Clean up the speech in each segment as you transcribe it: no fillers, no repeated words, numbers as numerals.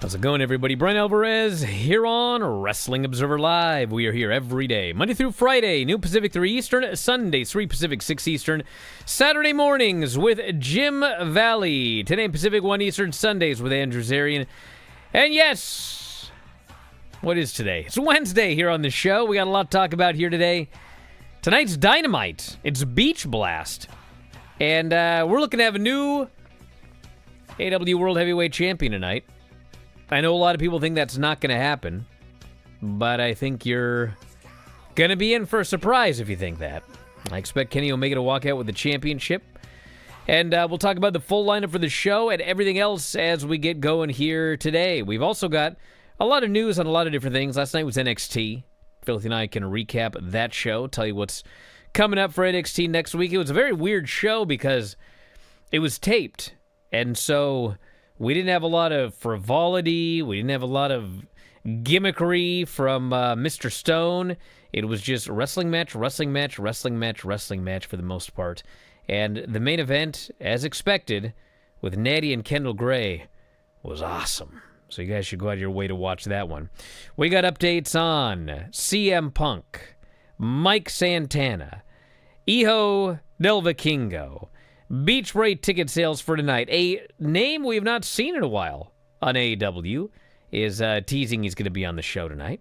How's it going, everybody? Bryan Alvarez here on Wrestling Observer Live. We are here every day, Monday through Friday, noon Pacific 3 Eastern, Sunday 3 Pacific 6 Eastern, Saturday mornings with Jim Valley, 10 a.m. Pacific 1 Eastern, Sundays with Andrew Zarian. And yes, what is today? It's Wednesday here on the show. We got a lot to talk about here today. Tonight's Dynamite. It's Beach Blast. And we're looking to have a new AW World Heavyweight Champion tonight. I know a lot of people think that's not going to happen, but I think you're going to be in for a surprise if you think that. I expect Kenny Omega to walk out with the championship, and we'll talk about the full lineup for the show and everything else as we get going here today. We've also got a lot of news on a lot of different things. Last night was NXT. Filthy and I can recap that show, tell you what's coming up for NXT next week. It was a very weird show because it was taped, and so we didn't have a lot of frivolity. We didn't have a lot of gimmickry from Mr. Stone. It was just wrestling match for the most part. And the main event, as expected, with Natty and Kendall Gray, was awesome. So you guys should go out of your way to watch that one. We got updates on CM Punk, Mike Santana, Hijo del Vikingo, Beach Break ticket sales for tonight. A name we have not seen in a while on AEW is teasing he's going to be on the show tonight.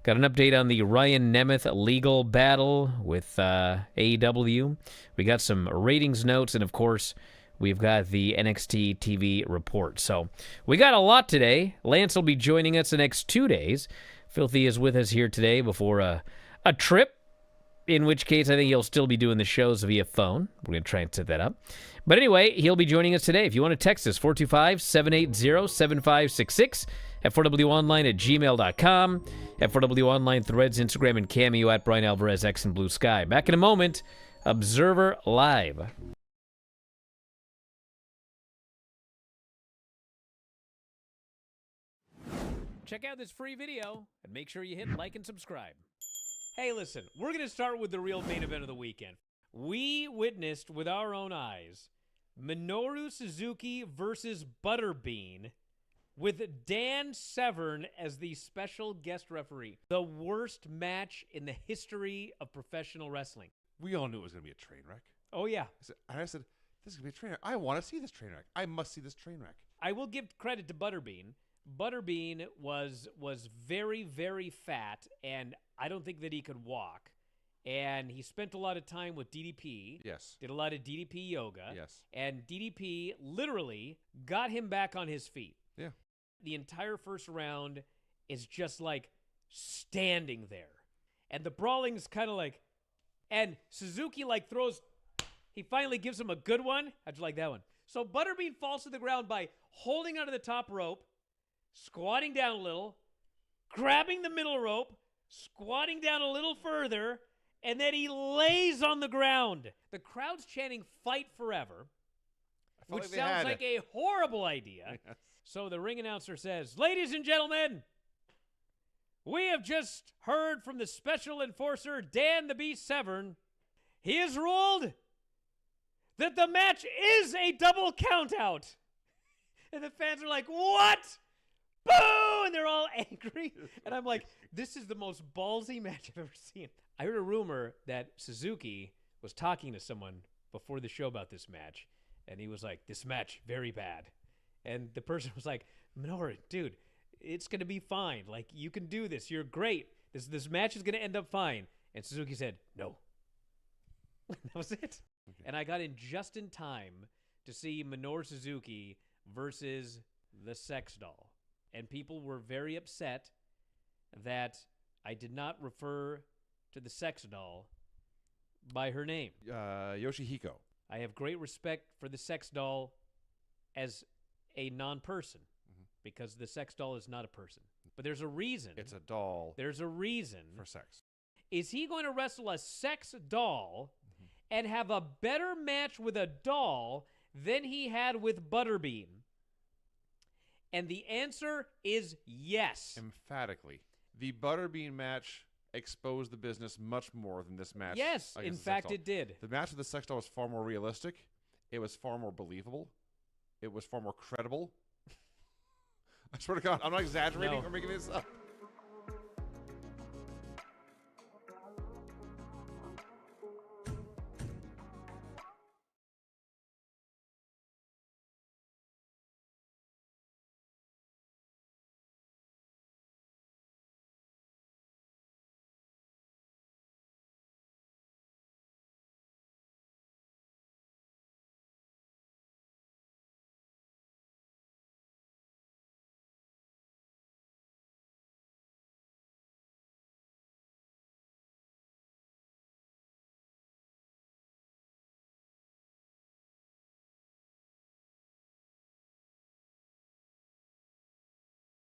Got an update on the Ryan Nemeth legal battle with AEW. We got some ratings notes, and of course, we've got the NXT TV report. So we got a lot today. Lance will be joining us the next 2 days. Filthy is with us here today before a trip, in which case I think he'll still be doing the shows via phone. We're going to try and set that up. But anyway, he'll be joining us today. If you want to text us, 425-780-7566, at 4wonline@gmail.com, at 4wonline threads, Instagram, and Cameo at Bryan Alvarez, X and Blue Sky. Back in a moment, Observer Live. Check out this free video and make sure you hit like and subscribe. Hey, listen, we're going to start with the real main event of the weekend. We witnessed with our own eyes Minoru Suzuki versus Butterbean with Dan Severn as the special guest referee. The worst match in the history of professional wrestling. We all knew it was going to be a train wreck. Oh, yeah. I said, this is going to be a train wreck. I want to see this train wreck. I must see this train wreck. I will give credit to Butterbean. Butterbean was very, very fat, and I don't think that he could walk. And he spent a lot of time with DDP. Yes. Did a lot of DDP yoga. Yes. And DDP literally got him back on his feet. Yeah. The entire first round is just like standing there. And the brawling's kind of like, and Suzuki like throws, he finally gives him a good one. How'd you like that one? So Butterbean falls to the ground by holding onto the top rope, squatting down a little, grabbing the middle rope, squatting down a little further, and then he lays on the ground. The crowd's chanting "Fight Forever," which sounds like a horrible idea. Yes. So the ring announcer says, "Ladies and gentlemen, we have just heard from the special enforcer, Dan the Beast Severn. He has ruled that the match is a double countout." And the fans are like, "What? Boo!" And they're all angry. And I'm like, this is the most ballsy match I've ever seen. I heard a rumor that Suzuki was talking to someone before the show about this match. And he was like, "This match, very bad." And the person was like, "Minoru, dude, it's going to be fine. Like, you can do this. You're great. This match is going to end up fine." And Suzuki said, "No." That was it. Okay. And I got in just in time to see Minoru Suzuki versus the Sex Doll. And people were very upset that I did not refer to the Sex Doll by her name. Yoshihiko. I have great respect for the Sex Doll as a non-person, because the Sex Doll is not a person. But there's a reason. It's a doll. There's a reason. For sex. Is he going to wrestle a sex doll and have a better match with a doll than he had with Butterbean? And the answer is yes. Emphatically. The Butterbean match exposed the business much more than this match. Yes, in fact it did. The match with the Sex Doll was far more realistic. It was far more believable. It was far more credible. I swear to God, I'm not exaggerating No. or making this up.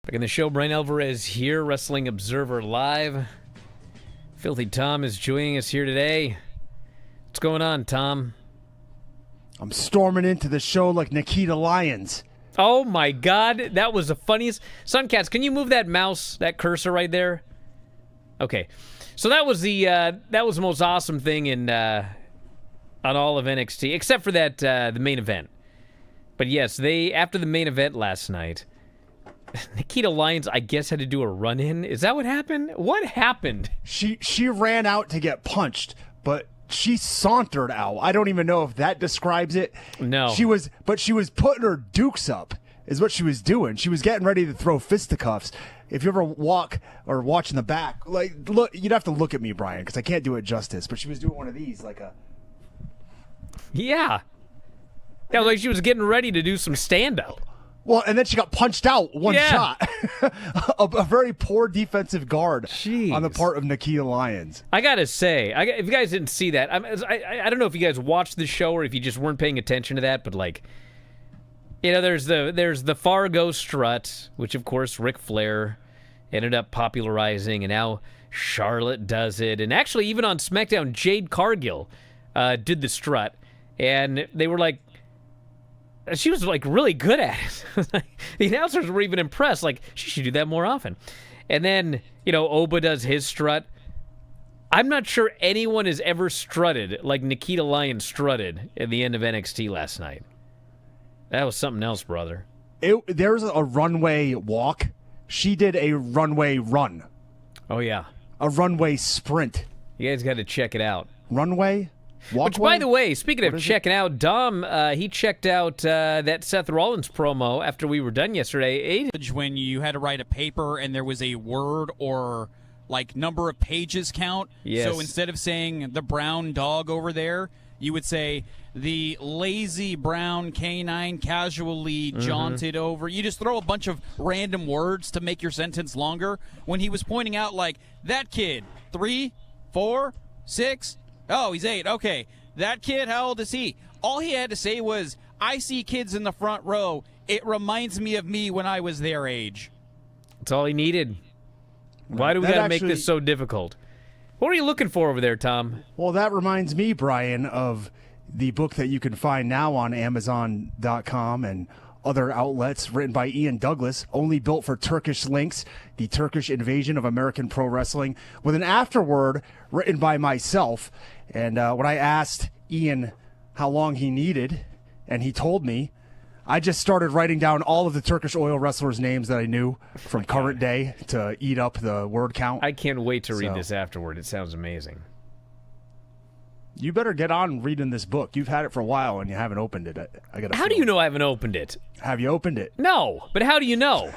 Back in the show, Bryan Alvarez here, Wrestling Observer Live. Filthy Tom is joining us here today. What's going on, Tom? I'm storming into the show like Nikita Lyons. Oh my God, that was the funniest. Suncats, can you move that mouse, that cursor right there? Okay, so that was the most awesome thing in on all of NXT, except for that the main event. But yes, after the main event last night, Nikita Lyons, I guess, had to do a run-in. Is that what happened? What happened? She ran out to get punched, but she sauntered out. I don't even know if that describes it. No. She was putting her dukes up, is what she was doing. She was getting ready to throw fisticuffs. If you ever walk or watch in the back, like, look, you'd have to look at me, Brian, because I can't do it justice. But she was doing one of these, like a. Yeah. That was like she was getting ready to do some stand-up. Well, and then she got punched out one shot. a very poor defensive guard on the part of Nikita Lyons. I gotta say, if you guys didn't see that, I don't know if you guys watched the show or if you just weren't paying attention to that, but like, you know, there's the Fargo strut, which of course Ric Flair ended up popularizing, and now Charlotte does it, and actually even on SmackDown, Jade Cargill did the strut, and they were like. She was, like, really good at it. The announcers were even impressed. Like, she should do that more often. And then, you know, Oba does his strut. I'm not sure anyone has ever strutted like Nikita Lyons strutted at the end of NXT last night. That was something else, brother. There's a runway walk. She did a runway run. Oh, yeah. A runway sprint. You guys got to check it out. Runway? Walkway? Which, by the way, speaking of checking out, Dom, he checked out that Seth Rollins promo after we were done yesterday. When you had to write a paper and there was a word or, like, number of pages count. Yes. So instead of saying the brown dog over there, you would say the lazy brown canine casually jaunted over. You just throw a bunch of random words to make your sentence longer. When he was pointing out, like, that kid, 3, 4, 6... Oh, he's 8. Okay. That kid, how old is he? All he had to say was, I see kids in the front row. It reminds me of me when I was their age. That's all he needed. Why do we got to make this so difficult? What are you looking for over there, Tom? Well, that reminds me, Brian, of the book that you can find now on Amazon.com and other outlets, written by Ian Douglas, only built for Turkish links, The Turkish Invasion of American Pro Wrestling, with an afterword written by myself. And when I asked Ian how long he needed, and he told me, I just started writing down all of the Turkish oil wrestlers' names that I knew from current day to eat up the word count. I can't wait to read this afterward. It sounds amazing. You better get on reading this book. You've had it for a while and you haven't opened it. How do you know I haven't opened it? Have you opened it? No, but how do you know?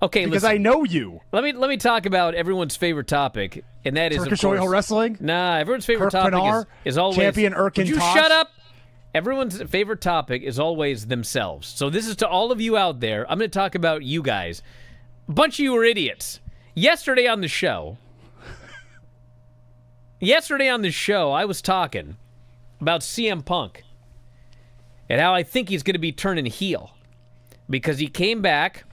Okay, because listen. I know you. Let me talk about everyone's favorite topic, and that is Turkish of course, oil wrestling. Nah, everyone's favorite Kirk topic Pinar, is always champion Erkin Would you Tosh? shut up? Everyone's favorite topic is always themselves. So this is to all of you out there. I'm going to talk about you guys. A bunch of you are idiots. Yesterday on the show, I was talking about CM Punk and how I think he's going to be turning heel because he came back,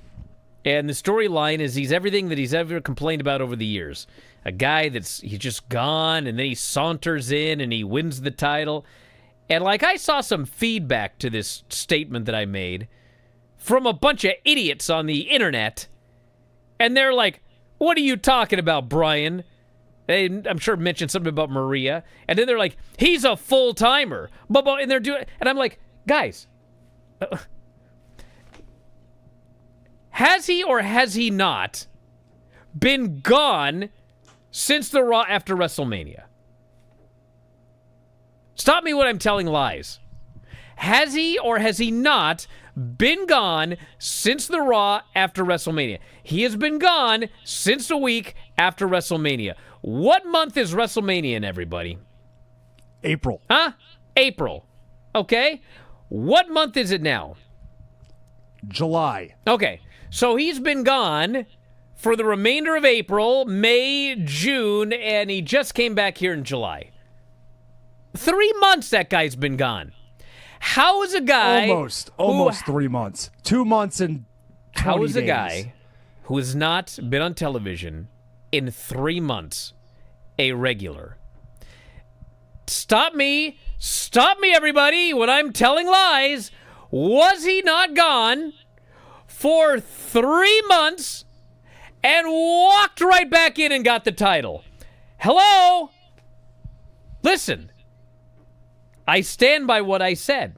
and the storyline is he's everything that he's ever complained about over the years. A guy he's just gone, and then he saunters in and he wins the title. And like I saw some feedback to this statement that I made from a bunch of idiots on the internet, and they're like, "What are you talking about, Brian?" They, I'm sure, mentioned something about Maria, and then they're like, "He's a full timer," and they're doing, and I'm like, guys, Has he or has he not been gone since the Raw after WrestleMania? Stop me when I'm telling lies. Has he or has he not been gone since the Raw after WrestleMania? He has been gone since the week after WrestleMania. What month is WrestleMania in, everybody? April. Huh? April. Okay. What month is it now? July. Okay. So he's been gone for the remainder of April, May, June, and he just came back here in July. 3 months that guy's been gone. How is a guy... Almost 3 months. 2 months and 20 How is a days. guy who has not been on television in 3 months a regular? Stop me, everybody, when I'm telling lies. Was he not gone for 3 months and walked right back in and got the title? Hello? Listen, I stand by what I said.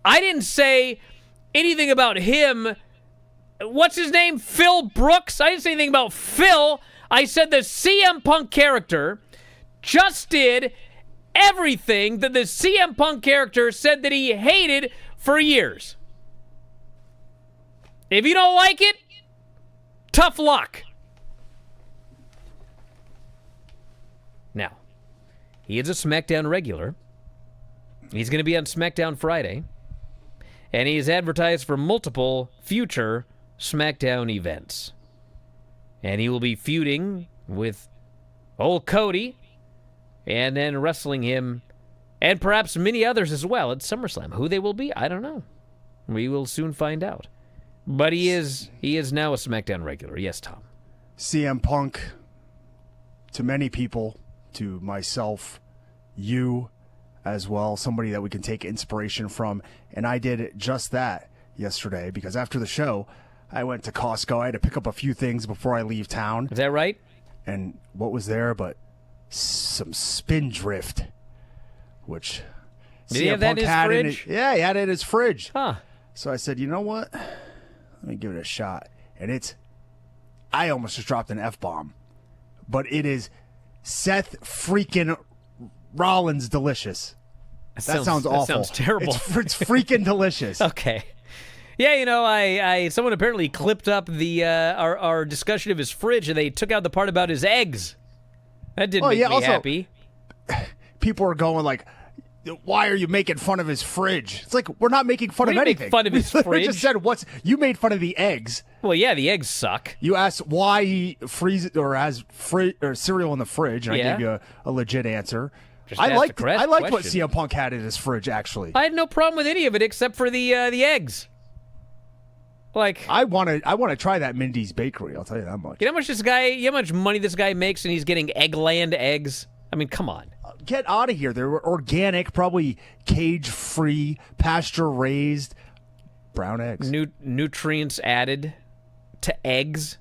I didn't say anything about him. What's his name? Phil Brooks? I didn't say anything about Phil. I said the CM Punk character just did everything that the CM Punk character said that he hated for years. If you don't like it, tough luck. Now, he is a SmackDown regular. He's going to be on SmackDown Friday. And he is advertised for multiple future SmackDown events. And he will be feuding with old Cody and then wrestling him and perhaps many others as well at SummerSlam. Who they will be, I don't know. We will soon find out. But he is now a SmackDown regular. Yes, Tom. CM Punk, to many people, to myself, you as well, somebody that we can take inspiration from. And I did just that yesterday because after the show, I went to Costco. I had to pick up a few things before I leave town. Is that right? And what was there but some Spindrift, which Did he have that in his fridge? Yeah, he had it in his fridge. Huh. So I said, you know what? Let me give it a shot. And I almost just dropped an F-bomb. But it is Seth freaking Rollins delicious. That sounds awful. That sounds terrible. It's freaking delicious. Okay. Yeah, you know, someone apparently clipped up the our discussion of his fridge, and they took out the part about his eggs. That didn't make me also, happy. People are going like, why are you making fun of his fridge? It's like, we're not making fun of anything. Make fun of his fridge? We just said, you made fun of the eggs. Well, yeah, the eggs suck. You asked why he freezes or has cereal in the fridge, and I gave you a legit answer. I liked what CM Punk had in his fridge, actually. I had no problem with any of it except for the eggs. Like, I want to try that Mindy's Bakery. I'll tell you that much. You know how much money this guy makes, and he's getting Eggland eggs. I mean, come on. Get out of here. They're organic, probably cage-free, pasture-raised brown eggs. Nutrients added to eggs.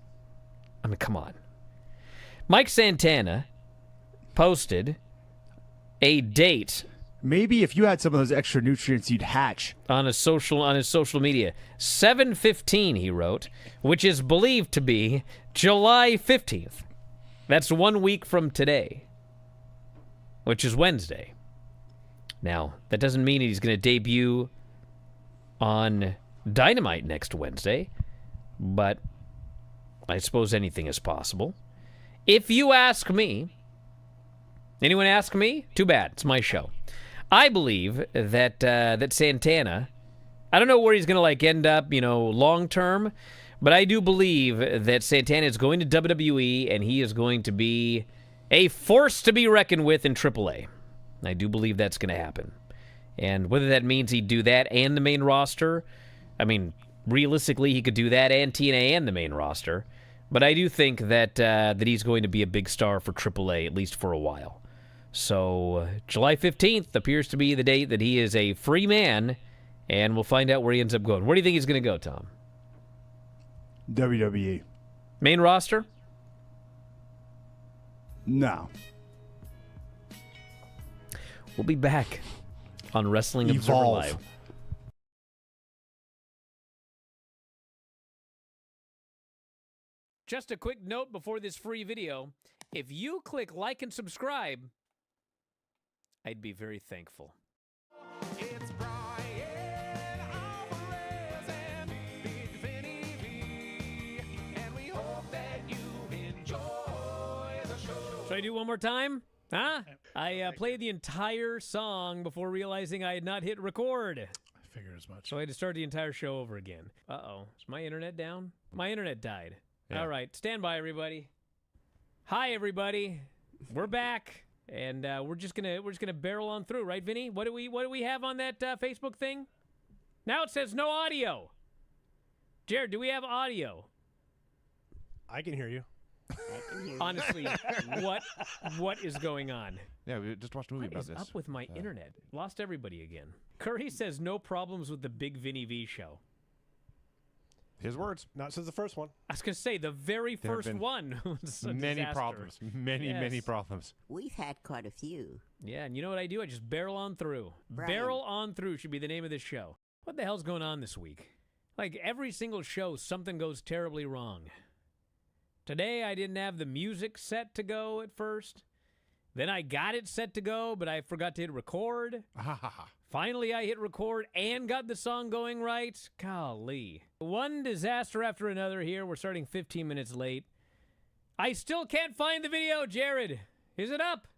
I mean, come on. Mike Santana posted a date. Maybe if you had some of those extra nutrients, you'd hatch. On his social media. 7/15, he wrote, which is believed to be July 15th. That's 1 week from today, which is Wednesday. Now, that doesn't mean he's going to debut on Dynamite next Wednesday, but I suppose anything is possible. If you ask me, anyone ask me? Too bad. It's my show. I believe that Santana, I don't know where he's going to end up, long term, but I do believe that Santana is going to WWE and he is going to be a force to be reckoned with in AAA. I do believe that's going to happen. And whether that means he'd do that and the main roster, I mean, realistically, he could do that and TNA and the main roster. But I do think that he's going to be a big star for AAA, at least for a while. So July 15th appears to be the date that he is a free man, and we'll find out where he ends up going. Where do you think he's going to go, Tom? WWE. Main roster? No. We'll be back on Wrestling Observer Evolve. Live. Just a quick note before this free video. If you click like and subscribe, I'd be very thankful. It's Bryan Alvarez and Big Vinny V, and we hope that you enjoy the show. Should I do one more time? Huh? I played the entire song before realizing I had not hit record. I figured as much. So I had to start the entire show over again. Uh-oh. Is my internet down? My internet died. Yeah. All right. Stand by, everybody. Hi, everybody. We're back. And we're just gonna barrel on through, right, Vinny? What do we have on that Facebook thing? Now it says no audio. Jared, do we have audio? I can hear you. Honestly, what is going on? Yeah, we just watched a movie What about is this. up with my internet? Lost everybody again. Curry says no problems with the Big Vinny V show. His words. Not since the first one. I was gonna say the very There have first been one was a Many disaster. problems. Many Yes. problems. We've had quite a few. Yeah, and you know what I do? I just barrel on through. Brian. Barrel on through should be the name of this show. What the hell's going on this week? Like every single show, something goes terribly wrong. Today, I didn't have the music set to go at first. Then I got it set to go, but I forgot to hit record. Finally, I hit record and got the song going right. Golly. One disaster after another here. We're starting 15 minutes late. I still can't find the video, Jared. Is it up?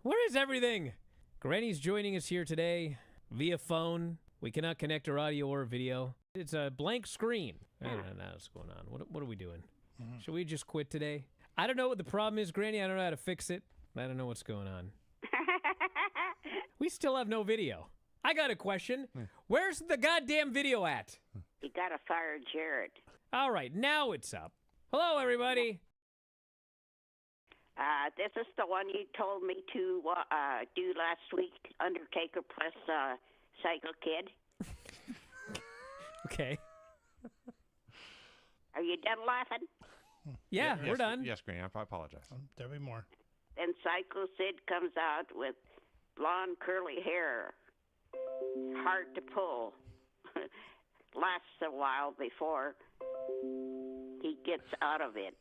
Where is everything? Granny's joining us here today via phone. We cannot connect our audio or video. It's a blank screen. I don't know what's going on. What are we doing? Should we just quit today? I don't know what the problem is, Granny. I don't know how to fix it. I don't know what's going on. We still have no video. I got a question. Where's the goddamn video at? You gotta fire Jared. All right, now it's up. Hello, everybody. This is the one you told me to do last week, Undertaker plus Psycho Kid. Okay. Are you done laughing? Yeah, we're Yes, done. Yes, Granny, I apologize. There'll be more. Then Psycho Sid comes out with blonde curly hair. Hard to pull. Lasts a while before he gets out of it.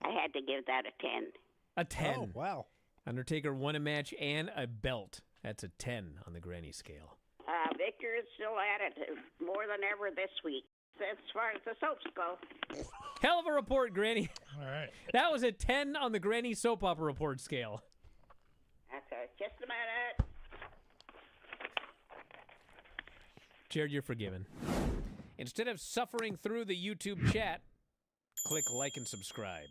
I had to give that a 10. A 10. Oh, wow. Undertaker won a match and a belt. That's a 10 on the Granny scale. Victor is still at it more than ever this week, as far as the soaps go. Hell of a report, Granny. All right. That was a 10 on the Granny soap opera report scale. Okay, just a minute. Jared, you're forgiven. Instead of suffering through the YouTube chat, click like and subscribe.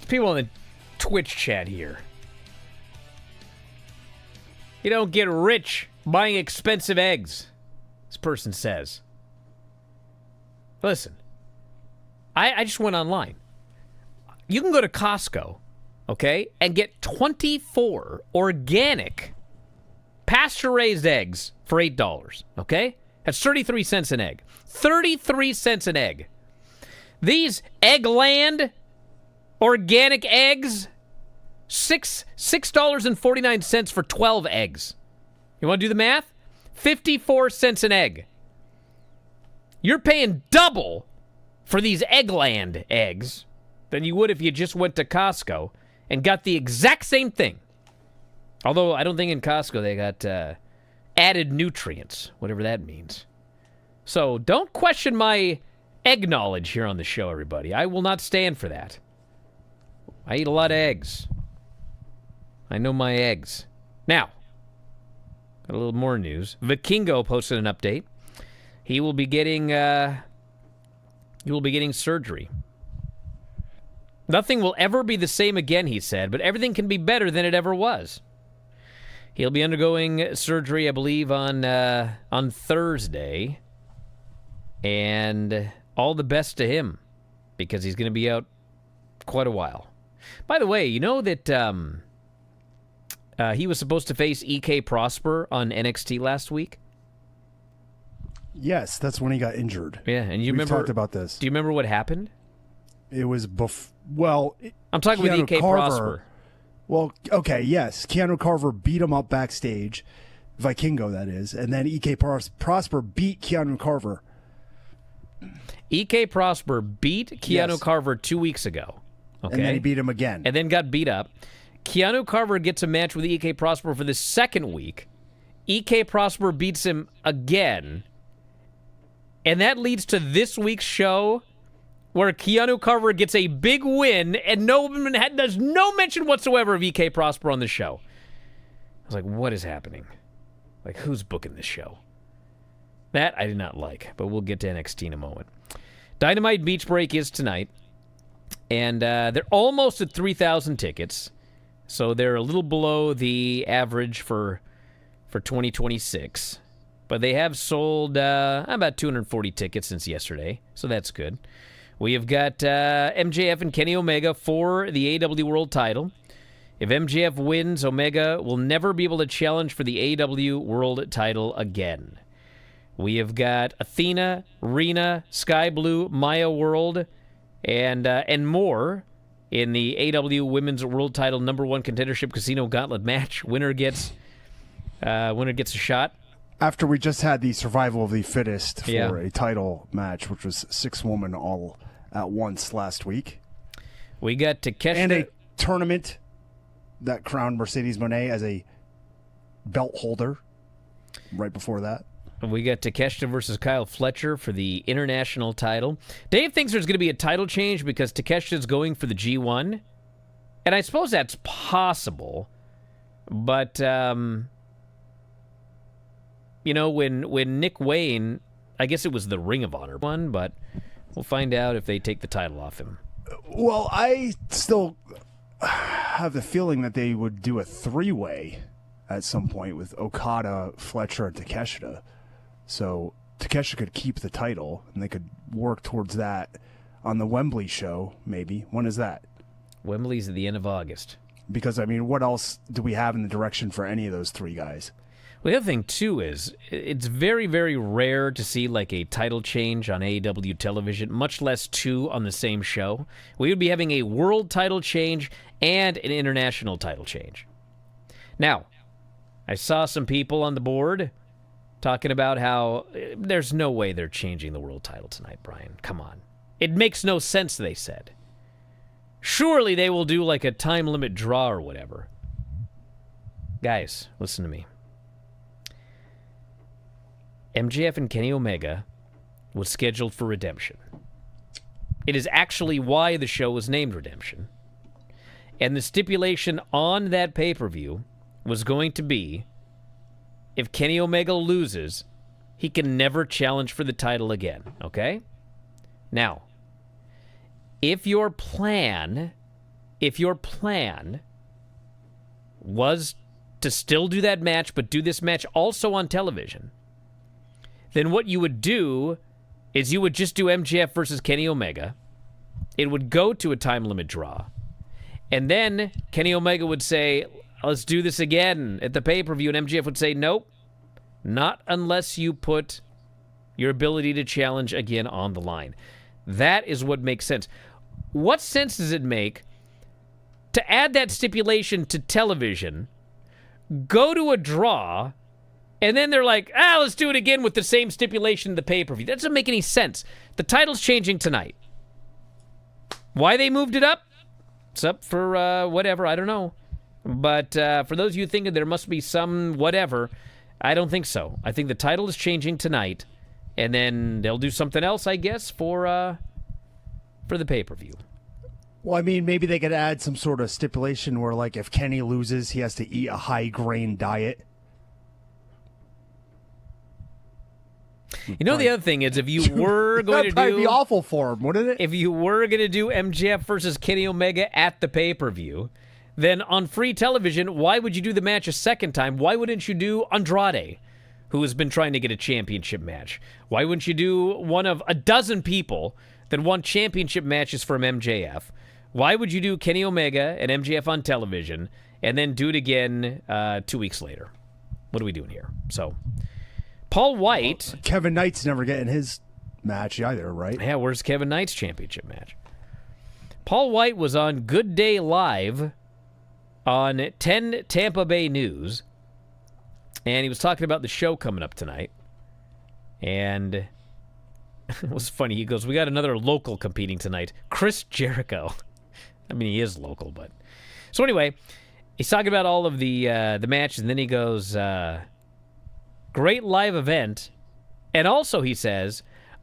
People in the Twitch chat here. You don't get rich buying expensive eggs, this person says. Listen, I just went online. You can go to Costco, okay, and get 24 organic pasture-raised eggs for $8, okay? That's 33 cents an egg. 33 cents an egg. These Eggland organic eggs, $6.49 for 12 eggs. You want to do the math? 54 cents an egg. You're paying double for these Eggland eggs than you would if you just went to Costco and got the exact same thing. Although I don't think in Costco they got added nutrients, whatever that means. So don't question my egg knowledge here on the show, everybody. I will not stand for that. I eat a lot of eggs. I know my eggs. Now, got a little more news. Vikingo posted an update. He will be getting surgery. Nothing will ever be the same again, he said, but everything can be better than it ever was. He'll be undergoing surgery, I believe, on Thursday. And all the best to him, because he's going to be out quite a while. By the way, you know that he was supposed to face E.K. Prosper on NXT last week? Yes, that's when he got injured. Yeah, and We've remember talked about this. Do you remember what happened? It was I'm talking with Keanu E.K. Carver- Prosper. Well, okay, yes. Keanu Carver beat him up backstage, Vikingo, that is, and then E.K. Prosper beat Keanu Carver. E.K. Prosper beat Keanu Yes. Carver 2 weeks ago. Okay. And then he beat him again. And then got beat up. Keanu Carver gets a match with E.K. Prosper for the second week. E.K. Prosper beats him again. And that leads to this week's show where Keanu Carver gets a big win and there's no mention whatsoever of E.K. Prosper on the show. I was like, what is happening? Like, who's booking this show? That I did not like, but we'll get to NXT in a moment. Dynamite Beach Break is tonight, and they're almost at 3,000 tickets, so they're a little below the average for 2026. But they have sold about 240 tickets since yesterday, so that's good. We have got MJF and Kenny Omega for the AEW World title. If MJF wins, Omega will never be able to challenge for the AEW World title again. We have got Athena, Rena, Sky Blue, Maya World, and more in the AEW Women's World Title #1 Contendership Casino Gauntlet match. Winner gets a shot. After we just had the survival of the fittest for Yeah. a title match, which was 6 women all at once last week. We got Takeshita. And a tournament that crowned Mercedes Moné as a belt holder right before that. We got Takeshita versus Kyle Fletcher for the international title. Dave thinks there's going to be a title change because Takeshita's going for the G1. And I suppose that's possible. But, you know, when Nick Wayne, I guess it was the Ring of Honor one, but we'll find out if they take the title off him. Well, I still have the feeling that they would do a 3-way at some point with Okada, Fletcher, and Takeshita. So Takeshita could keep the title, and they could work towards that on the Wembley show, maybe. When is that? Wembley's at the end of August. Because, I mean, what else do we have in the direction for any of those 3 guys? Well, the other thing, too, is it's very, very rare to see, like, a title change on AEW television, much less 2 on the same show. We would be having a world title change and an international title change. Now, I saw some people on the board talking about how there's no way they're changing the world title tonight, Brian. Come on. It makes no sense, they said. Surely they will do, like, a time limit draw or whatever. Guys, listen to me. MJF and Kenny Omega was scheduled for Redemption. It is actually why the show was named Redemption. And the stipulation on that pay-per-view was going to be, if Kenny Omega loses, he can never challenge for the title again, okay? Now, if your plan was to still do that match, but do this match also on television, then what you would do is you would just do MJF versus Kenny Omega. It would go to a time limit draw. And then Kenny Omega would say, let's do this again at the pay-per-view. And MJF would say, nope, not unless you put your ability to challenge again on the line. That is what makes sense. What sense does it make to add that stipulation to television, go to a draw, and then they're like, let's do it again with the same stipulation in the pay-per-view? That doesn't make any sense. The title's changing tonight. Why they moved it up? It's up for whatever, I don't know. But for those of you thinking there must be some whatever, I don't think so. I think the title is changing tonight, and then they'll do something else, I guess, for the pay-per-view. Well, I mean, maybe they could add some sort of stipulation where, like, if Kenny loses, he has to eat a high-grain diet. You know, the other thing is, if you were going to That'd do... be awful for him, wouldn't it? If you were going to do MJF versus Kenny Omega at the pay-per-view, then on free television, why would you do the match a second time? Why wouldn't you do Andrade, who has been trying to get a championship match? Why wouldn't you do one of a dozen people that won championship matches from MJF? Why would you do Kenny Omega and MJF on television and then do it again 2 weeks later? What are we doing here? So, Paul White... Kevin Knight's never getting his match either, right? Yeah, where's Kevin Knight's championship match? Paul White was on Good Day Live on 10 Tampa Bay News, and he was talking about the show coming up tonight. And it was funny. He goes, we got another local competing tonight, Chris Jericho. I mean, he is local, but... So anyway, he's talking about all of the matches, and then he goes, great live event. And also, he says,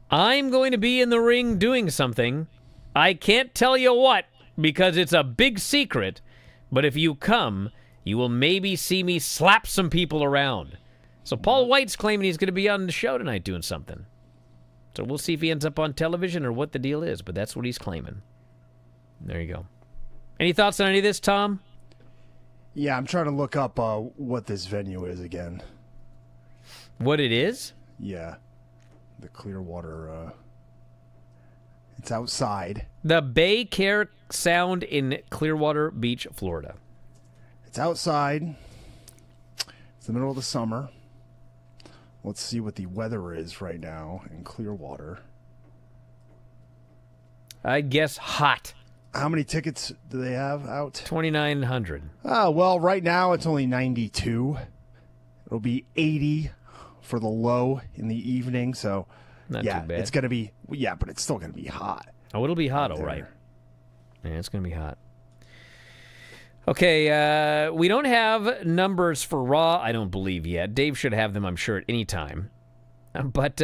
I'm going to be in the ring doing something. I can't tell you what, because it's a big secret. But if you come, you will maybe see me slap some people around. So Paul White's claiming he's going to be on the show tonight doing something. So we'll see if he ends up on television or what the deal is, but that's what he's claiming. There you go. Any thoughts on any of this, Tom? Yeah, I'm trying to look up what this venue is again. What it is? Yeah. The Clearwater, it's outside. The Bay Care Sound in Clearwater Beach, Florida. It's outside. It's the middle of the summer. Let's see what the weather is right now in Clearwater. I guess hot. How many tickets do they have out? 2,900. Oh, well, right now it's only 92. It'll be 80 for the low in the evening, so Not yeah, too bad. it's going to be, yeah, but it's still going to be hot. Oh, it'll be hot, all right. Yeah, it's going to be hot. Okay, we don't have numbers for Raw, I don't believe yet. Dave should have them, I'm sure, at any time. But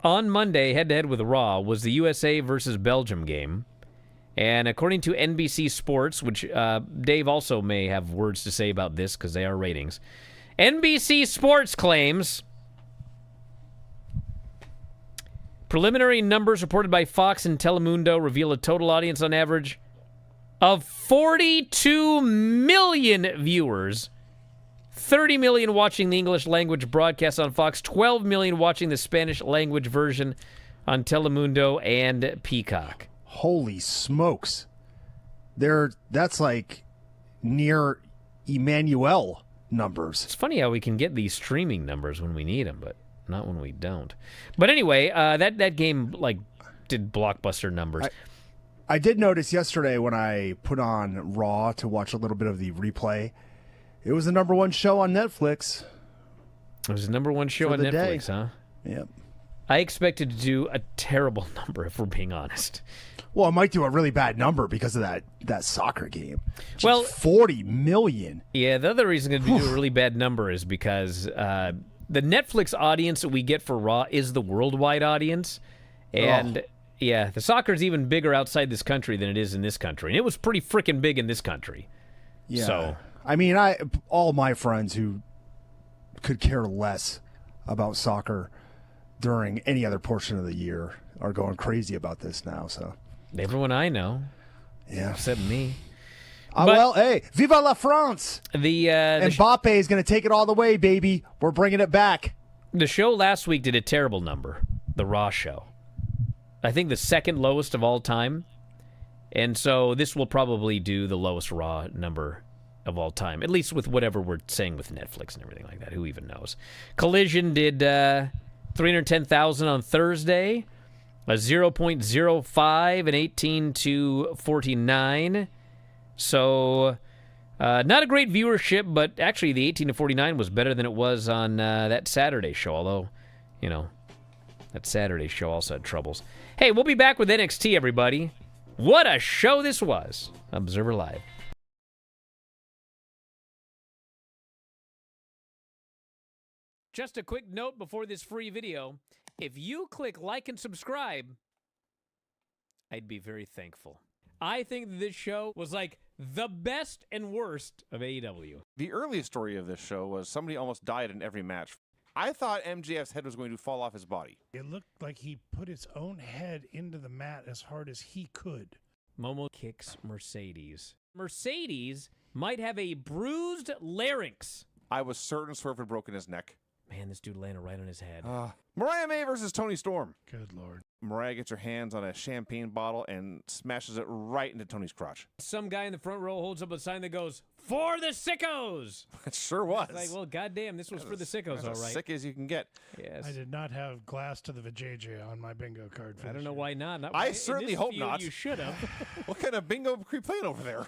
on Monday, head-to-head with Raw, was the USA versus Belgium game. And according to NBC Sports, which Dave also may have words to say about this because they are ratings, NBC Sports claims preliminary numbers reported by Fox and Telemundo reveal a total audience on average of 42 million viewers, 30 million watching the English language broadcast on Fox, 12 million watching the Spanish language version on Telemundo and Peacock. Holy smokes. That's like near Emmanuel numbers. It's funny how we can get these streaming numbers when we need them, but not when we don't. But anyway, that game like did blockbuster numbers. I did notice yesterday when I put on Raw to watch a little bit of the replay, it was the number one show on Netflix. It was the number one show For on the Netflix, day. huh? Yep. I expected to do a terrible number, if we're being honest. Well, it might do a really bad number because of that soccer game. Jeez, Well, 40 million. Yeah, the other reason it's going to do a really bad number is because the Netflix audience that we get for Raw is the worldwide audience. And, yeah, the soccer's even bigger outside this country than it is in this country. And it was pretty freaking big in this country. Yeah. So, I mean, all my friends who could care less about soccer during any other portion of the year are going crazy about this now. So everyone I know, yeah, except me. Well, hey, viva la France! The Mbappe is going to take it all the way, baby. We're bringing it back. The show last week did a terrible number, the Raw show. I think the second lowest of all time. And so this will probably do the lowest Raw number of all time, at least with whatever we're saying with Netflix and everything like that. Who even knows? Collision did 310,000 on Thursday, a 0.05 and 18-49. So not a great viewership, but actually the 18-49 was better than it was on that Saturday show, although, you know, that Saturday show also had troubles. Hey, we'll be back with NXT, everybody. What a show this was. Observer Live. Just a quick note before this free video. If you click like and subscribe, I'd be very thankful. I think this show was like the best and worst of AEW. The earliest story of this show was somebody almost died in every match. I thought MJF's head was going to fall off his body. It looked like he put his own head into the mat as hard as he could. Momo kicks Mercedes. Mercedes might have a bruised larynx. I was certain Swerve had broken his neck. Man, this dude landed right on his head. Mariah May versus Tony Storm. Good Lord. Mariah gets her hands on a champagne bottle and smashes it right into Tony's crotch. Some guy in the front row holds up a sign that goes, "For the sickos!" It sure was. Like, well, goddamn, this was for the sickos, all As right. sick as you can get. Yes. I did not have glass to the vajayjay on my bingo card. For I don't this know year. why not. I in certainly this hope field, not. You should have. What kind of bingo are we playing over there?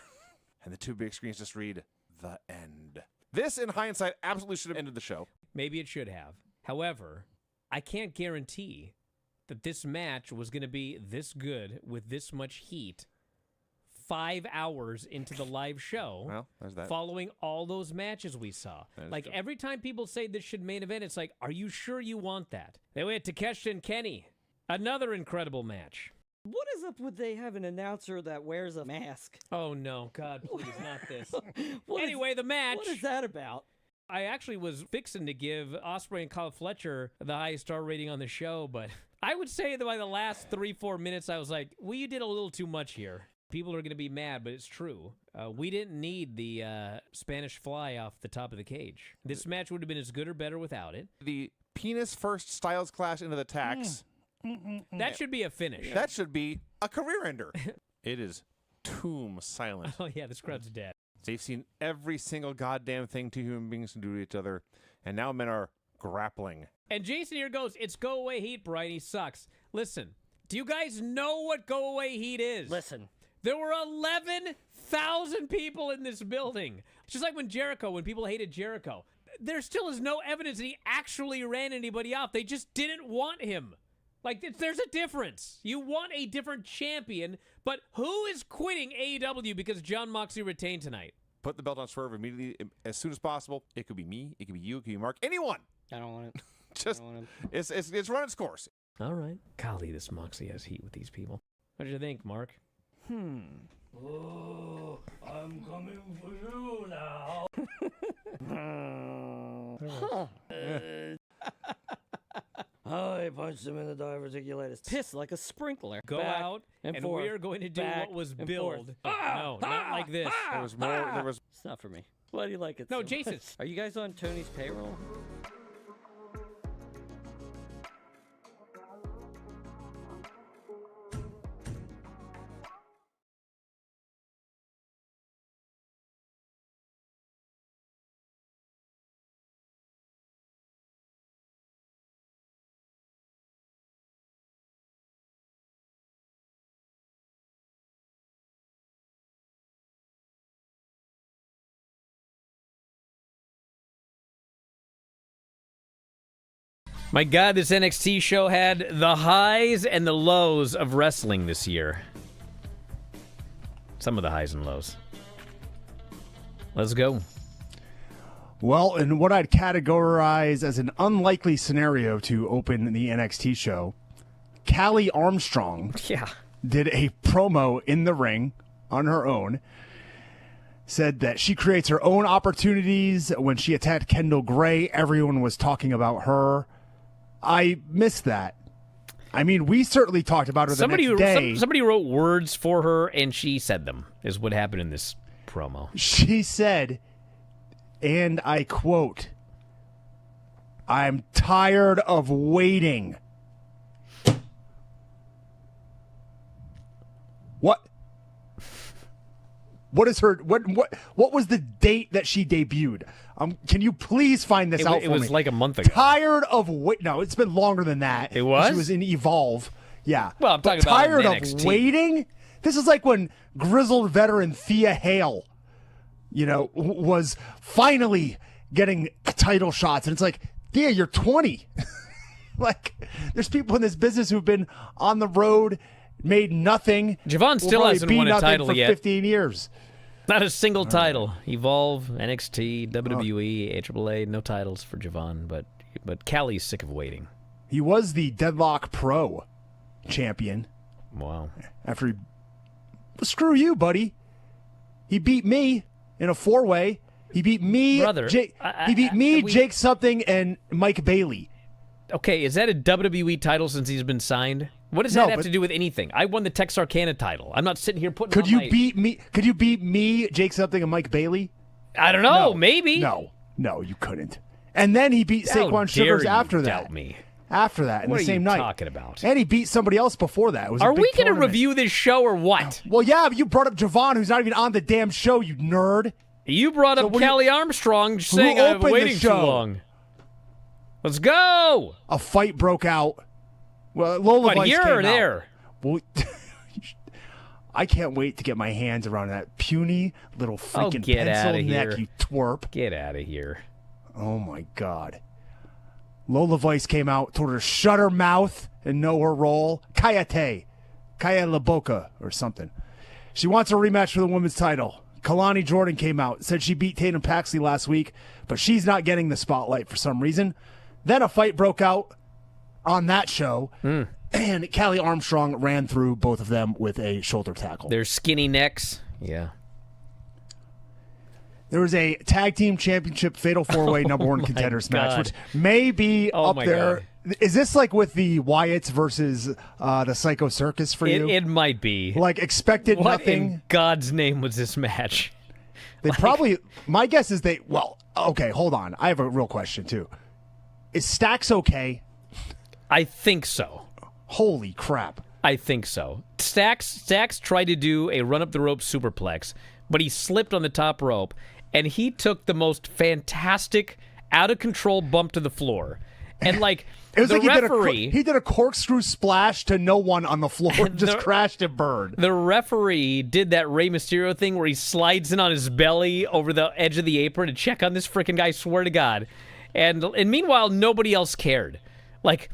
And the two big screens just read, "The End." This, in hindsight, absolutely should have ended the show. Maybe it should have. However, I can't guarantee that this match was going to be this good with this much heat 5 hours into the live show. Well, there's that. Following all those matches we saw. Like, true. every time people say this should main event, it's like, are you sure you want that? Then we had Takeshi and Kenny. Another incredible match. What is up with they have an announcer that wears a mask? Oh, no. God, please, not this. What is- Anyway, the match. What is that about? I actually was fixing to give Ospreay and Kyle Fletcher the highest star rating on the show, but I would say that by the last 3-4 minutes, I was like, well, you did a little too much here. People are going to be mad, but it's true. We didn't need the Spanish fly off the top of the cage. This match would have been as good or better without it. The penis first styles clash into the tax. That should be a finish. That should be a career ender. It is tomb silent. Oh, yeah, this crowd's dead. They've seen every single goddamn thing two human beings can do to each other, and now men are grappling. And Jason here goes, it's go away heat, Brian. He sucks. Listen, do you guys know what go away heat is? Listen. There were 11,000 people in this building. It's just like when people hated Jericho. There still is no evidence that he actually ran anybody off. They just didn't want him. Like, there's a difference. You want a different champion, but who is quitting AEW because Jon Moxley retained tonight? Put the belt on Swerve immediately, as soon as possible. It could be me, it could be you, it could be Mark, anyone. I don't want it. Just, I don't want it's run its course. All right. Golly, this Moxley has heat with these people. What did you think, Mark? Oh, I'm coming for you now. I punched him in the diverticulitis. Pissed like a sprinkler. Go Back out, and forth, we are going to do back what was and billed. forth. No, not like this. There was more. There was. It's not for me. Why do you like it? No, so Jason. much? Are you guys on Tony's payroll? My God, this NXT show had the highs and the lows of wrestling this year. Some of the highs and lows. Let's go. Well, in what I'd categorize as an unlikely scenario to open the NXT show, Callie Armstrong Yeah. did a promo in the ring on her own, said that she creates her own opportunities. When she attacked Kendall Gray, everyone was talking about her. I missed that. I mean, we certainly talked about her the next day. Somebody wrote words for her, and she said them, is what happened in this promo. She said, and I quote, "I'm tired of waiting." What? What is her? What was the date that she debuted? Can you please find this out for me? It was like a month ago. Tired of wait. No, it's been longer than that. It was? She was in Evolve. Yeah. Well, I'm talking But about tired in of NXT. waiting. This is like when grizzled veteran Thea Hale, was finally getting title shots, and it's like, Thea, you're 20. Like, there's people in this business who've been on the road, made nothing. Javon will still probably hasn't be won a nothing title for yet. 15 years. Not a single title. Evolve, NXT, WWE, AAA, no titles for Javon, but Callie's sick of waiting. He was the Deadlock Pro champion. Wow. After he... Screw you, buddy. He beat me in a 4-way. He beat me, Brother, he beat me, Jake something, and Mike Bailey. Okay, is that a WWE title since he's been signed? What does that have to do with anything? I won the Texarkana title. I'm not sitting here putting. Could you beat me? Could you beat me, Jake Something, and Mike Bailey? I don't know. Maybe. No, you couldn't. And then he beat Saquon Sugars after that. Doubt me. After that, in the same night. What are you talking about? And he beat somebody else before that. It was Are we going to review this show or what? Well, yeah, but you brought up Javon, who's not even on the damn show, you nerd. You brought up Kelly Armstrong saying I've been waiting too long. Let's go. A fight broke out. Well, Lola Vice here came or there? Out. Well, I can't wait to get my hands around that puny little freaking pencil neck, you twerp. Get out of here. Oh, my God. Lola Vice came out, told her to shut her mouth and know her role. Kaya la boca or something. She wants a rematch for the women's title. Kalani Jordan came out, said she beat Tatum Paxley last week, but she's not getting the spotlight for some reason. Then a fight broke out on that show, and Kelly Armstrong ran through both of them with a shoulder tackle. Their skinny necks. Yeah. There was a tag team championship fatal four-way number one contenders match, which may be up there. God. Is this like with the Wyatts versus the Psycho Circus for you? It might be. Like expected what nothing. In God's name was this match? They probably. My guess is they. Well, okay, hold on. I have a real question too. Is Stax okay? I think so. Holy crap! I think so. Stax tried to do a run up the rope superplex, but he slipped on the top rope. And he took the most fantastic, out of control bump to the floor, and like it was the like referee, he did a corkscrew splash to no one on the floor, and just crashed and burned. The referee did that Rey Mysterio thing where he slides in on his belly over the edge of the apron to check on this freaking guy. Swear to God, and meanwhile nobody else cared. Like.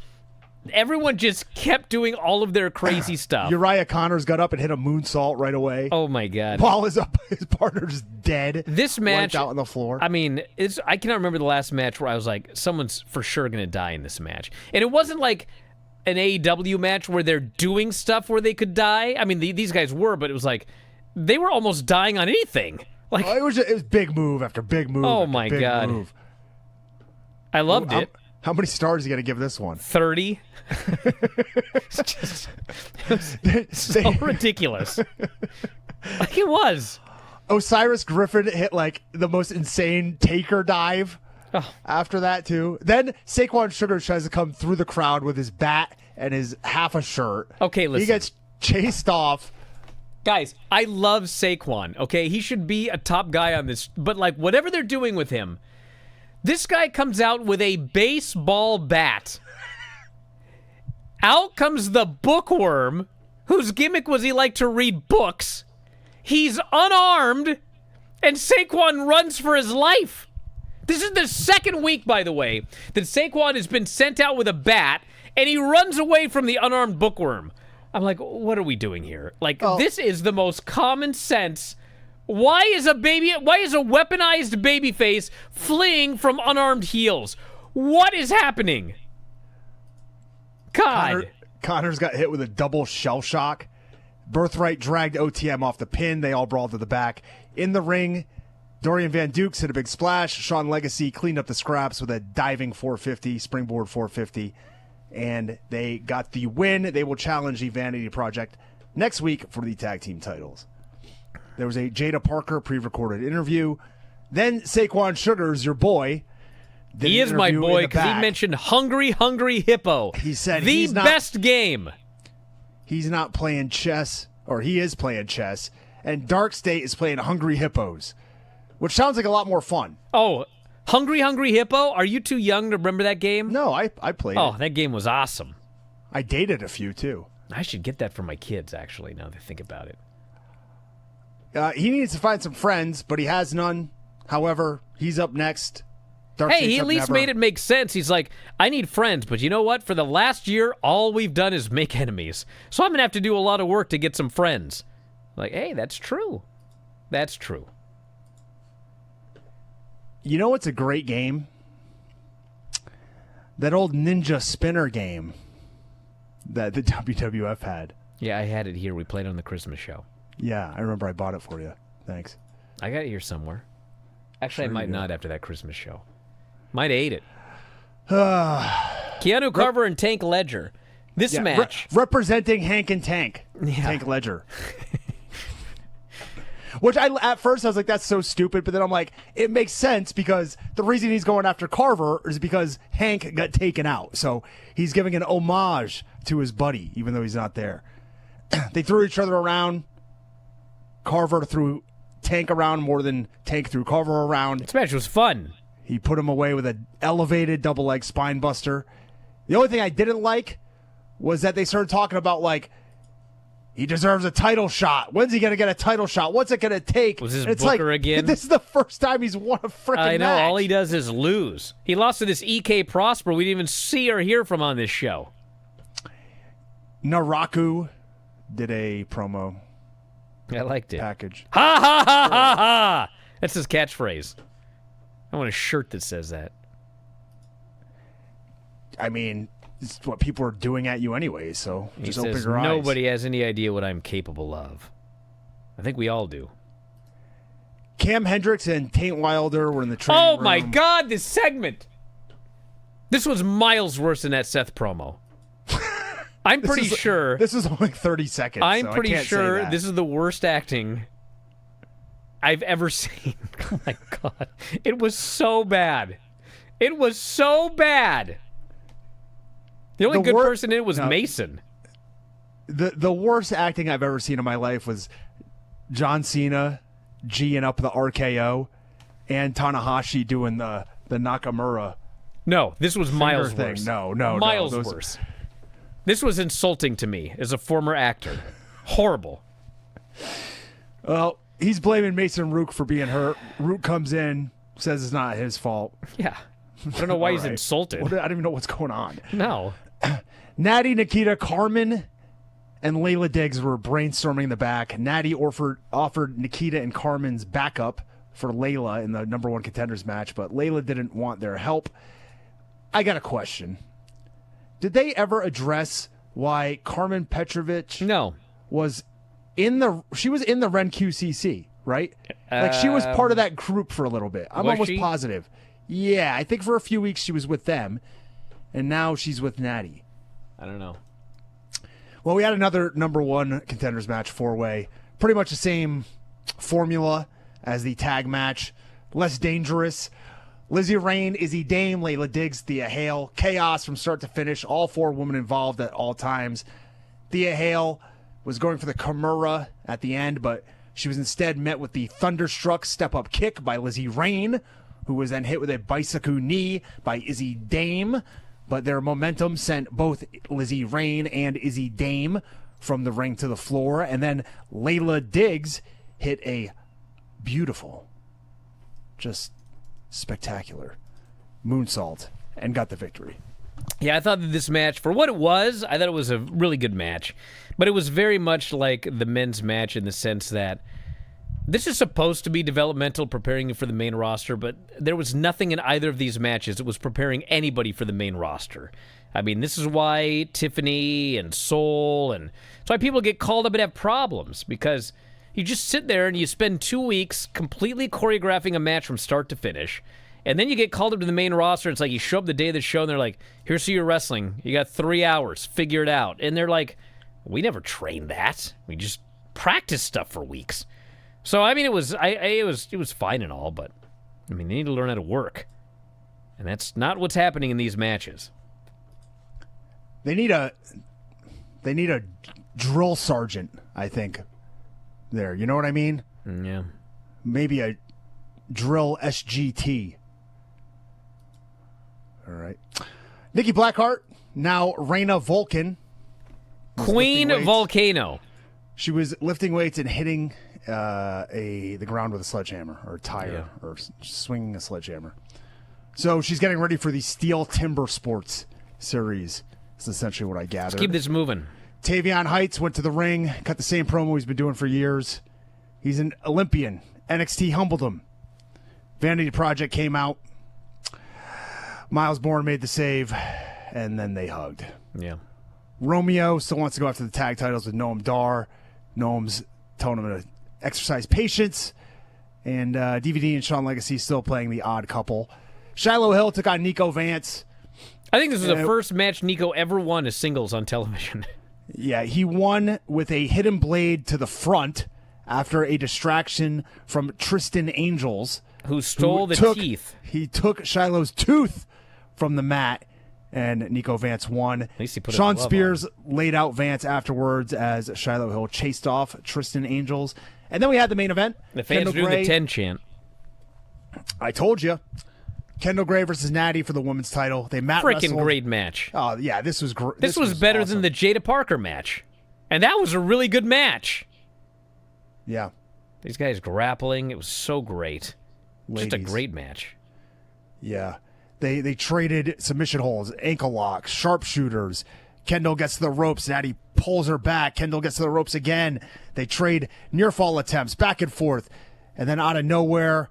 Everyone just kept doing all of their crazy stuff. Uriah Connors got up and hit a moonsault right away. Oh, my God. Paul is up. His partner's dead. This match. Out on the floor. I mean, I cannot remember the last match where I was like, someone's for sure going to die in this match. And it wasn't like an AEW match where they're doing stuff where they could die. I mean, these guys were, but it was like they were almost dying on anything. Like it was big move after big move. Oh, my God. Move. I loved it. How many stars are you going to give this one? 30. It's so ridiculous. Like it was. Osiris Griffin hit like the most insane taker dive after that too. Then Saquon Sugars tries to come through the crowd with his bat and his half a shirt. Okay, listen. He gets chased off. Guys, I love Saquon, okay? He should be a top guy on this. But like whatever they're doing with him, this guy comes out with a baseball bat. Out comes the bookworm, whose gimmick was he liked to read books. He's unarmed, and Saquon runs for his life. This is the second week, by the way, that Saquon has been sent out with a bat, and he runs away from the unarmed bookworm. I'm like, what are we doing here? Like, this is the most common sense. Why is a weaponized babyface fleeing from unarmed heels? What is happening? God. Connors got hit with a double shell shock. Birthright dragged OTM off the pin. They all brawled to the back. In the ring, Dorian Van Dukes hit a big splash. Sean Legacy cleaned up the scraps with a diving 450, springboard 450. And they got the win. They will challenge the Vanity Project next week for the tag team titles. There was a Jada Parker pre-recorded interview. Then Saquon Sugars, your boy. He is my boy because he mentioned Hungry Hippo. He said the best game. He's not playing chess, or he is playing chess, and Dark State is playing Hungry Hippos, which sounds like a lot more fun. Oh, Hungry Hippo? Are you too young to remember that game? No, I played it. Oh, that game was awesome. I dated a few, too. I should get that for my kids, actually, now that I think about it. He needs to find some friends, but he has none. However, he's up next. Hey, he at least made it make sense. He's like, I need friends, but you know what? For the last year, all we've done is make enemies. So I'm going to have to do a lot of work to get some friends. Like, hey, that's true. That's true. You know what's a great game? That old Ninja Spinner game that the WWF had. Yeah, I had it here. We played it on the Christmas show. Yeah, I remember I bought it for you. Thanks. I got it here somewhere. Actually, I might not after that Christmas show. Might have ate it. Keanu Carver and Tank Ledger. This Yeah, match. representing Hank and Tank. Yeah. Tank Ledger. Which at first I was like, that's so stupid, but then I'm like, it makes sense because the reason he's going after Carver is because Hank got taken out. So he's giving an homage to his buddy, even though he's not there. They threw each other around. Carver threw Tank around more than Tank threw Carver around. This match was fun. He put him away with an elevated double leg spine buster. The only thing I didn't like was that they started talking about, like, he deserves a title shot. When's he going to get a title shot? What's it going to take? Was this And it's Booker like, again? This is the first time he's won a freaking I know. match. All he does is lose. He lost to this EK Prosper we didn't even see or hear from on this show. Naraku did a promo I liked it. package. Ha ha ha ha ha! That's his catchphrase. I want a shirt that says that. I mean, it's what people are doing at you anyway, so He just open says your eyes. nobody has any idea what I'm capable of. I think we all do. Cam Hendricks and Taint Wilder were in the training Oh room. my God! This segment. This was miles worse than that Seth promo. I'm pretty sure. This is only 30 seconds. I'm so I pretty can't say sure that. this is the worst acting I've ever seen. Oh my God. It was so bad. It was so bad. The only The good wor- person in it was No. Mason. The worst acting I've ever seen in my life was John Cena G'ing up the RKO and Tanahashi doing the Nakamura No, this was miles thing. worse. No, miles those- worse. This was insulting to me as a former actor. Horrible. Well, he's blaming Mason Rook for being hurt. Rook comes in, says it's not his fault. Yeah. I don't know why he's All right. insulted. I don't even know what's going on. No. Natty, Nikita, Carmen, and Layla Diggs were brainstorming in the back. Natty offered Nikita and Carmen's backup for Layla in the number one contenders match, but Layla didn't want their help. I got a question. Did they ever address why Carmen Petrovic No. was in the Ren QCC, right? Like she was part of that group for a little bit. I'm Was almost she? positive. Yeah, I think for a few weeks she was with them, and now she's with Natty. I don't know. Well, we had another number one contenders match, four-way. Pretty much the same formula as the tag match. Less dangerous. Lizzie Rain, Izzy Dame, Layla Diggs, Thea Hale. Chaos from start to finish. All four women involved at all times. Thea Hale was going for the Kimura at the end, but she was instead met with the Thunderstruck step-up kick by Lizzie Rain, who was then hit with a bicycle knee by Izzy Dame. But their momentum sent both Lizzie Rain and Izzy Dame from the ring to the floor. And then Layla Diggs hit a beautiful, just spectacular moonsault and got the victory. Yeah, I thought that this match, for what it was, I thought it was a really good match. But it was very much like the men's match in the sense that this is supposed to be developmental, preparing you for the main roster, but there was nothing in either of these matches that was preparing anybody for the main roster. I mean, this is why Tiffany and Soul, and it's why people get called up and have problems, because you just sit there and you spend 2 weeks completely choreographing a match from start to finish, and then you get called up to the main roster. It's like you show up the day of the show, and they're like, here's who you're wrestling. You got 3 hours. Figure it out. And they're like, we never trained that. We just practice stuff for weeks. So I mean, it was fine and all, but I mean, they need to learn how to work, and that's not what's happening in these matches. They need a drill sergeant, I think. There, you know what I mean? Yeah. Maybe a drill SGT. All right. Nikki Blackheart, now Reina Vulcan. was Queen lifting weights. Volcano. She was lifting weights and hitting the ground with a sledgehammer or a tire or swinging a sledgehammer. So she's getting ready for the Steel Timber Sports series. That's essentially what I gathered. Keep this moving. Tavion Heights went to the ring, cut the same promo he's been doing for years. He's an Olympian. NXT humbled him. Vanity Project came out. Miles Bourne made the save, and then they hugged. Yeah. Romeo still wants to go after the tag titles with Noam Dar. Noam's telling him to exercise patience. And DVD and Shawn Legacy still playing the odd couple. Shiloh Hill took on Nico Vance. I think this was the first match Nico ever won as singles on television. Yeah, he won with a hidden blade to the front after a distraction from Tristan Angels, Who stole the took- teeth. He took Shiloh's tooth from the mat, and Nico Vance won. At least he put a Sean glove Spears laid out Vance afterwards as Shiloh Hill chased off Tristan Angels. And then we had the main event. The fans Kendall doing Gray. the 10 chant. I told you. Kendall Gray versus Natty for the women's title. They mat Freaking wrestled. great match. Oh, yeah, this was great. This was better awesome. than the Jada Parker match. And that was a really good match. Yeah. These guys grappling. It was so great. Just a Ladies. great match. Yeah. They traded submission holds, ankle locks, sharpshooters. Kendall gets to the ropes. Natty pulls her back. Kendall gets to the ropes again. They trade near fall attempts back and forth. And then out of nowhere,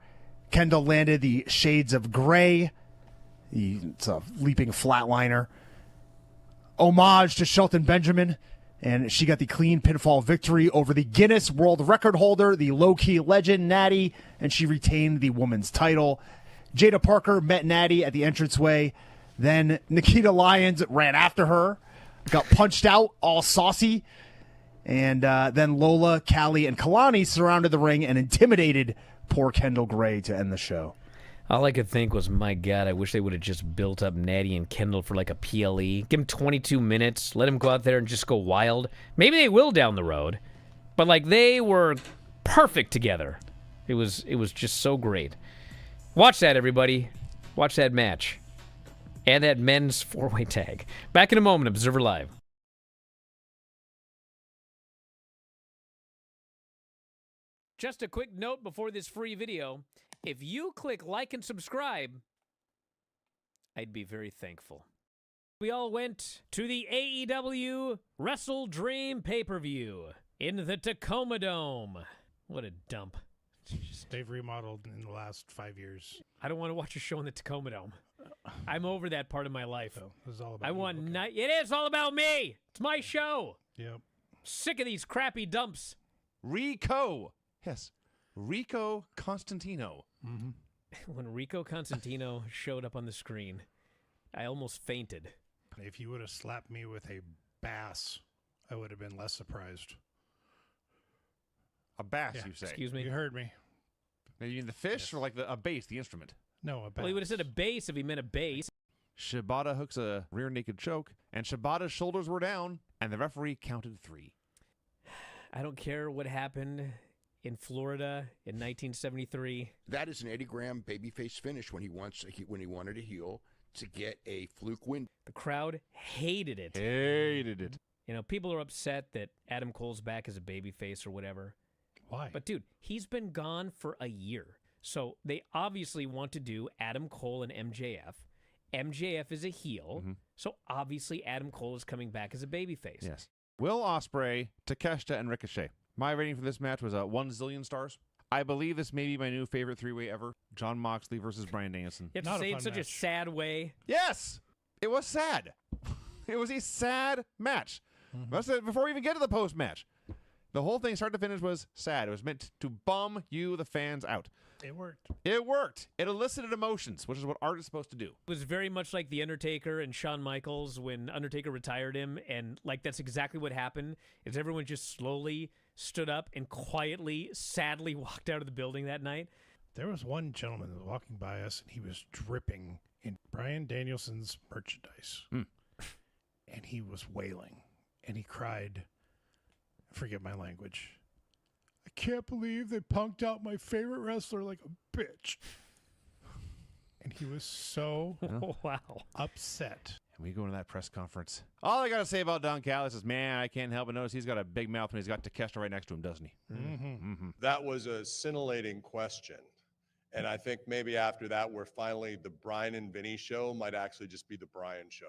Kendall landed the Shades of Gray. It's a leaping flatliner. Homage to Shelton Benjamin. And she got the clean pinfall victory over the Guinness World Record holder, the low-key legend, Natty. And she retained the women's title. Jada Parker met Natty at the entranceway. Then Nikita Lyons ran after her, got punched out, all saucy. And then Lola, Callie, and Kalani surrounded the ring and intimidated poor Kendall Gray to end the show. All I could think was, my God, I wish they would have just built up Natty and Kendall for like a PLE. Give them 22 minutes. Let them go out there and just go wild. Maybe they will down the road. But like they were perfect together. It was just so great. Watch that, everybody. Watch that match. And that men's four-way tag. Back in a moment, Observer Live. Just a quick note before this free video. If you click like and subscribe, I'd be very thankful. We all went to the AEW Wrestle Dream pay-per-view in the Tacoma Dome. What a dump. They've remodeled in the last 5 years. I don't want to watch a show in the Tacoma Dome. I'm over that part of my life. So this is all about I you, want okay. It is all about me. It's my show. Yep. Sick of these crappy dumps. Rico. Yes. Rico Constantino. When Rico Constantino showed up on the screen, I almost fainted. If you would have slapped me with a bass, I would have been less surprised. A bass, Yeah. you say? Excuse me. You heard me. You mean the fish or like a bass, the instrument? No, a bass. Well, he would have said a bass if he meant a bass. Shibata hooks a rear naked choke, and Shibata's shoulders were down, and the referee counted 3. I don't care what happened in Florida in 1973. That is an Eddie Graham babyface finish when he wanted a heel to get a fluke win. The crowd hated it. Hated it. You know, people are upset that Adam Cole's back as a babyface or whatever. Why? But, dude, he's been gone for a year. So they obviously want to do Adam Cole and MJF. MJF is a heel. So obviously Adam Cole is coming back as a babyface. Yes. Will Ospreay, Takeshita, and Ricochet. My rating for this match was 1 zillion stars. I believe this may be my new favorite three-way ever. John Moxley versus Bryan Danielson. You have Not to a say it in fun such a match. sad way. Yes! It was sad. It was a sad match. That's it, before we even get to the post-match. The whole thing, start to finish, was sad. It was meant to bum you, the fans, out. It worked. It worked. It elicited emotions, which is what art is supposed to do. It was very much like The Undertaker and Shawn Michaels when Undertaker retired him. And, like, that's exactly what happened, is everyone just slowly stood up and quietly, sadly walked out of the building that night. There was one gentleman that was walking by us, and he was dripping in Bryan Danielson's merchandise. And he was wailing. And he cried, I forget my language, I can't believe they punked out my favorite wrestler like a bitch. And he was so Wow. upset. And we go into that press conference. All I got to say about Don Callis is, man, I can't help but notice he's got a big mouth when he's got Takeshita right next to him, doesn't he? That was a scintillating question. And I think maybe after that, we're finally, the Bryan and Vinny show might actually just be the Bryan show.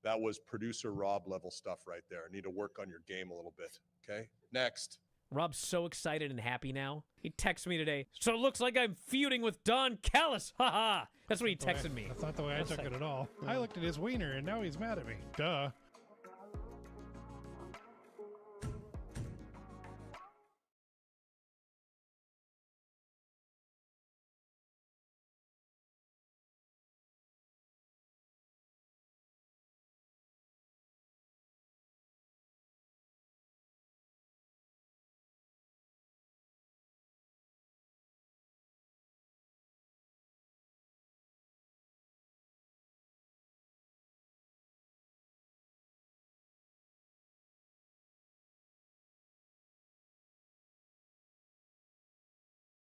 That was producer Rob level stuff right there. Need to work on your game a little bit. Okay. Next. Rob's so excited and happy now. He texted me today. So it looks like I'm feuding with Don Callis. Ha ha. That's what he texted me. That's not the way I took it at all. I looked at his wiener, and now he's mad at me. Duh.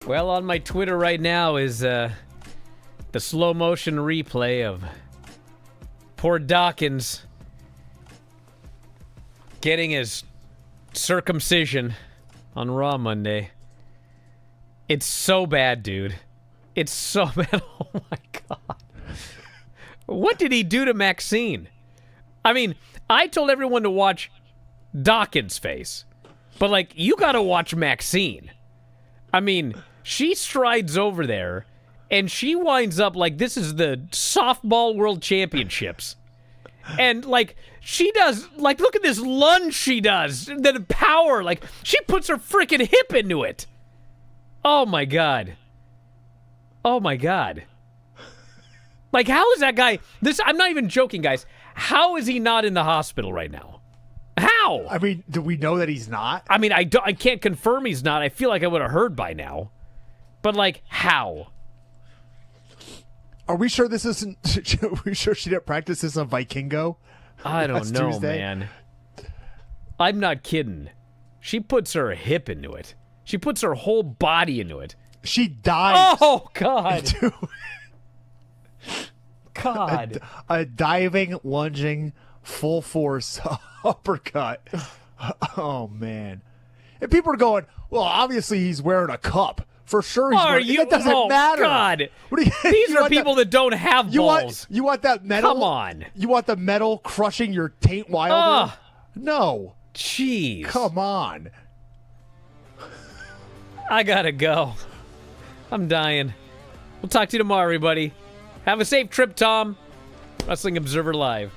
Well, on my Twitter right now is the slow motion replay of poor Dawkins getting his circumcision on Raw Monday. It's so bad, dude. It's so bad. Oh my God. What did he do to Maxine? I mean, I told everyone to watch Dawkins' face, but like, you gotta watch Maxine. I mean, she strides over there and she winds up like this is the softball world championships. And like, she does, like, look at this lunge she does. The power, like, she puts her freaking hip into it. Oh my God. Oh my God. Like, how is that guy, I'm not even joking, guys. How is he not in the hospital right now? How? I mean, do we know that he's not? I mean, I can't confirm he's not. I feel like I would have heard by now. But, like, how? Are we sure this isn't? Are we sure she didn't practice this on Vikingo? I don't last know, Tuesday? man. I'm not kidding. She puts her hip into it. She puts her whole body into it. She dives. Oh, God. into God. a diving, lunging, full force uppercut. Oh man! And people are going, well, obviously he's wearing a cup. For sure he's wearing it. Doesn't oh, matter. God. What do you, These you are want people that don't have you balls. You want that metal? Come on. You want the metal crushing your taint wilder? Ugh. No. Jeez. Come on. I gotta go. I'm dying. We'll talk to you tomorrow, everybody. Have a safe trip, Tom. Wrestling Observer Live.